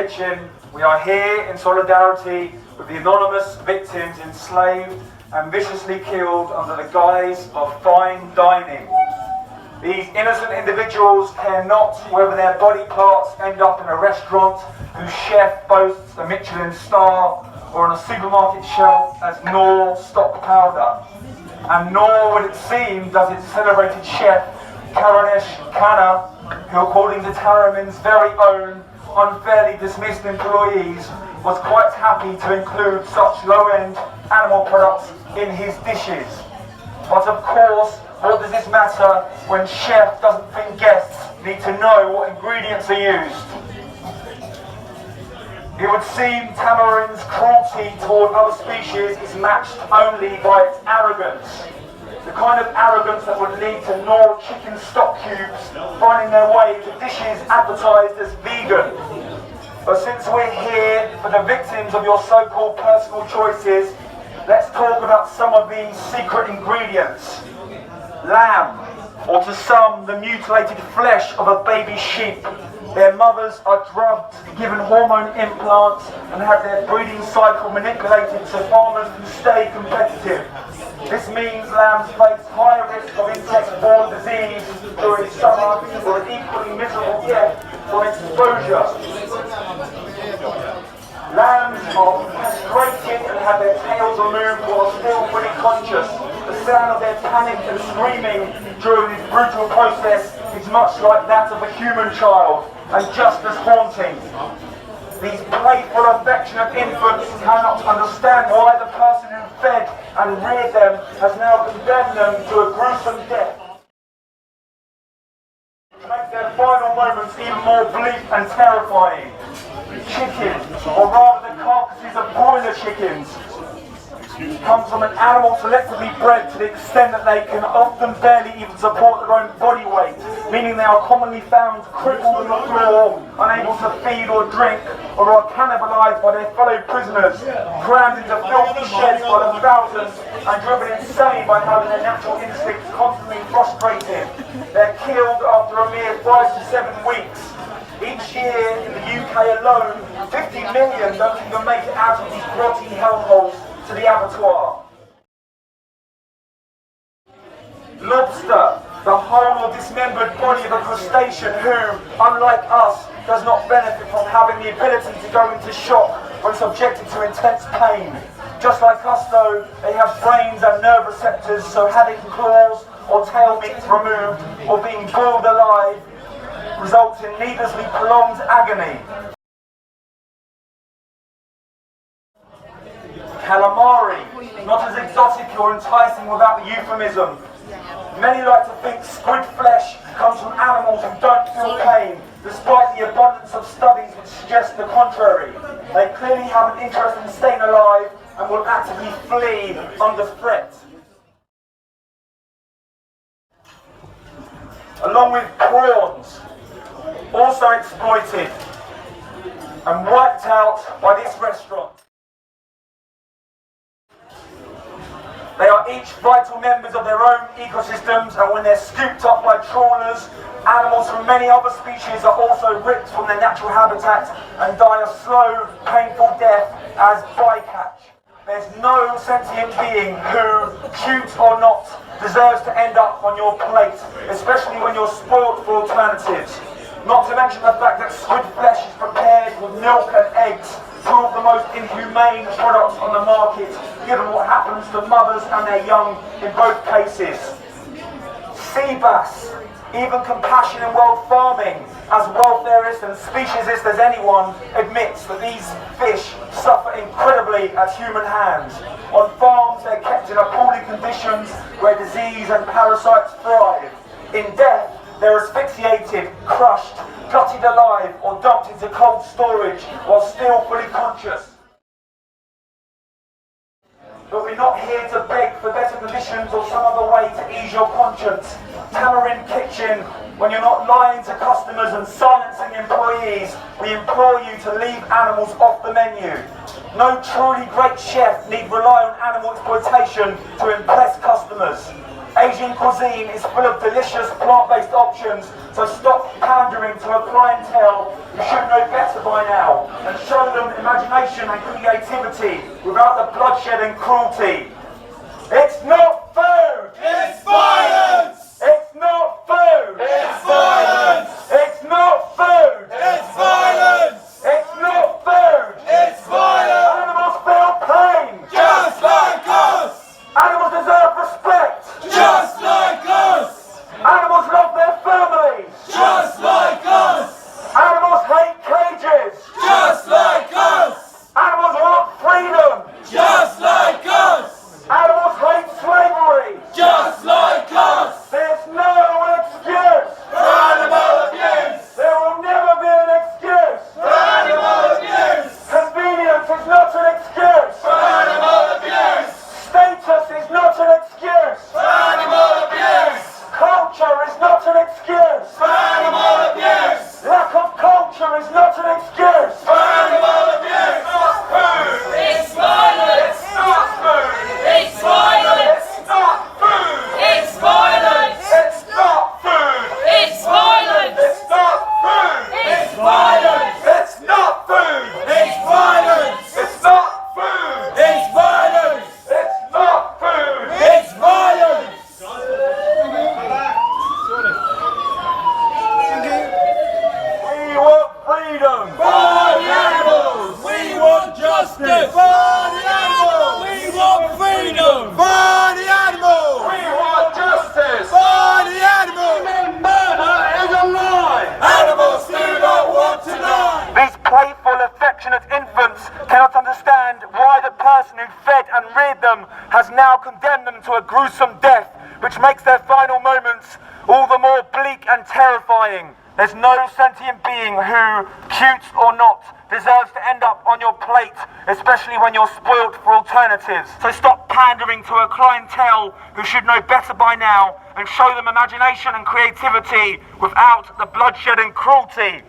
Kitchen, we are here in solidarity with the anonymous victims enslaved and viciously killed under the guise of fine dining. These innocent individuals care not whether their body parts end up in a restaurant whose chef boasts a Michelin star or on a supermarket shelf as Knorr stock powder. And nor would it seem does its celebrated chef, Karanesh Khanna, who according to Tamarind's very own unfairly dismissed employees was quite happy to include such low-end animal products in his dishes. But of course, what does this matter when chef doesn't think guests need to know what ingredients are used? It would seem Tamarind's cruelty toward other species is matched only by its arrogance. The kind of arrogance that would lead to Knorr chicken stock cubes finding their way to dishes advertised as vegan. But since we're here for the victims of your so-called personal choices, let's talk about some of these secret ingredients. Lamb, or to some, the mutilated flesh of a baby sheep. Their mothers are drugged, given hormone implants, and have their breeding cycle manipulated so farmers can stay competitive. This means lambs face higher risk of insect-borne disease during summer or an equally miserable death from exposure. Lambs are castrated and have their tails removed while still fully conscious. The sound of their panic and screaming during this brutal process is much like that of a human child, and just as haunting. These playful, affectionate infants cannot understand why the person who fed and reared them has now condemned them to a gruesome death. To make their final moments even more bleak and terrifying. Chicken, or rather the carcasses of broiler chickens, comes from an animal selectively bred to the extent that they can often barely even support their own body weight, meaning they are commonly found crippled on the floor, unable to feed or drink, or are cannibalized by their fellow prisoners, crammed into filthy sheds by the thousands, and driven insane by having their natural instincts constantly frustrated. They're killed after a mere 5 to 7 weeks. Each year in the UK alone, 50 million don't even make it out of these grotty hellholes to the abattoir. Lobster, the whole or dismembered body of a crustacean who, unlike us, does not benefit from having the ability to go into shock when subjected to intense pain. Just like us though, they have brains and nerve receptors, so having claws or tail meats removed or being boiled alive results in needlessly prolonged agony. Calamari, not as exotic or enticing without the euphemism. Many like to think squid flesh comes from animals who don't feel pain, despite the abundance of studies which suggest the contrary. They clearly have an interest in staying alive and will actively flee under threat. Along with prawns, also exploited and wiped out by this restaurant. They are each vital members of their own ecosystems, and when they're scooped up by trawlers, animals from many other species are also ripped from their natural habitat and die a slow, painful death as bycatch. There's no sentient being who, cute or not, deserves to end up on your plate, especially when you're spoiled for alternatives. Not to mention the fact that squid flesh is prepared with milk and eggs, two of the most inhumane products on the market, given what happens to mothers and their young in both cases. Sea bass, even Compassion in World Farming, as welfareist and speciesist as anyone, admits that these fish suffer incredibly at human hands. On farms they're kept in appalling conditions where disease and parasites thrive. In death, they're asphyxiated, crushed, gutted alive, or dumped into cold storage while still fully conscious. But we're not here to beg for better conditions or some other way to ease your conscience. Tamarind Kitchen, when you're not lying to customers and silencing employees, we implore you to leave animals off the menu. No truly great chef need rely on animal exploitation to impress customers. Asian cuisine is full of delicious plant-based options, so stop pandering to a clientele who should know better by now, and show them imagination and creativity without the bloodshed and cruelty. It's not food! It's violence! It's not food! It's violence! It's not food! It's violence! It's not food! It's violence! Animals feel pain! Just like us! Animals deserve respect! Just like us! Animals love their families! Just like us! Animals hate cages! Just like us! Animals want freedom! Just like us! Animals hate slavery! Just like us! There's no excuse! For animal abuse! There will never be an excuse! For animal abuse! Convenience is not an excuse! For animal abuse! Status is not an excuse! For animal abuse! Culture is not an excuse! For animal abuse! Lack of culture is not an excuse! For animal abuse! Not food! It's violence! It's not food! It's violence! It's not food! It's violence! It's not food! It's violence! It's not food! It's violence! It's not food! It's violence! It's not food! It's violence! It's not food! It's violence! We want freedom! For the animals! We want justice! For the animals! We want freedom! For the animals! We want justice! For the animals! Murder is a lie! Animals do not want to die! These playful, affectionate infants cannot understand why the person who fed and reared them has now condemned them to a gruesome death, which makes their final moments all the more bleak and terrifying. There's no sentient being who, cute or not, deserves to end up on your plate, especially when you're spoilt for alternatives. So stop pandering to a clientele who should know better by now, and show them imagination and creativity without the bloodshed and cruelty.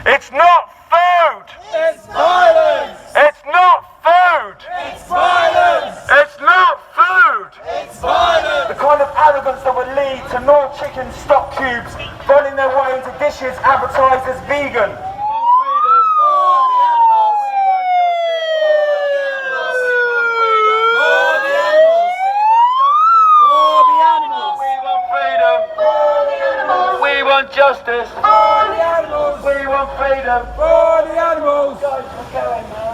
It's not food! It's violence! It's not food! It's violence! It's not food! It's violence! The kind of arrogance that would lead to Knorr chicken stock cubes finding their way into dishes advertised as vegan. Justice for the animals. We want freedom for the animals. Guys, we're going, man.